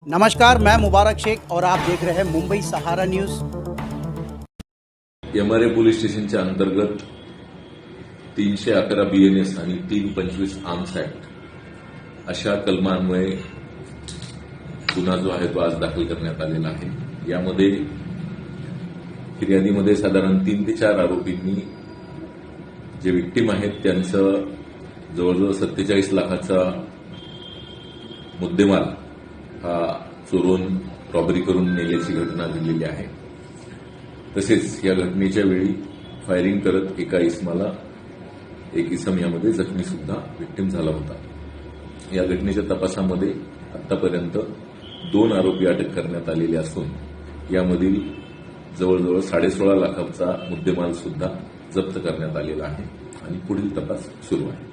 नमस्कार, मैं मुबारक शेख और आप देख रहे हैं मुंबई सहारा न्यूज। एमआरए पोलीस स्टेशनच्या अंतर्गत 311 BNS आणि 325 आर्म्स ऍक्ट अशा कलमांमुळे गुन्हा जो आहे तो आज दाखल करण्यात आलेला आहे। यामध्ये फिर्यादीमध्ये साधारण 3 ते 4 आरोपींनी जे विक्टिम आहेत त्यांचं जवळजवळ 47 लाखाचा मुद्देमाल हा चोरून रॉबरी करून नेल्याची घटना घडलेली आहे। तसेच या घटनेच्या वेळी फायरिंग करत एका इसमाला एक इसम यामध्ये जखमी सुद्धा विक्टिम झाला होता। या घटनेच्या तपासामध्ये आतापर्यंत 2 आरोपी अटक करण्यात आलेले असून यामधील जवळजवळ 16.5 लाखाचा मुद्देमाल सुद्धा जप्त करण्यात आलेला आहे आणि पुढील तपास सुरू आहे।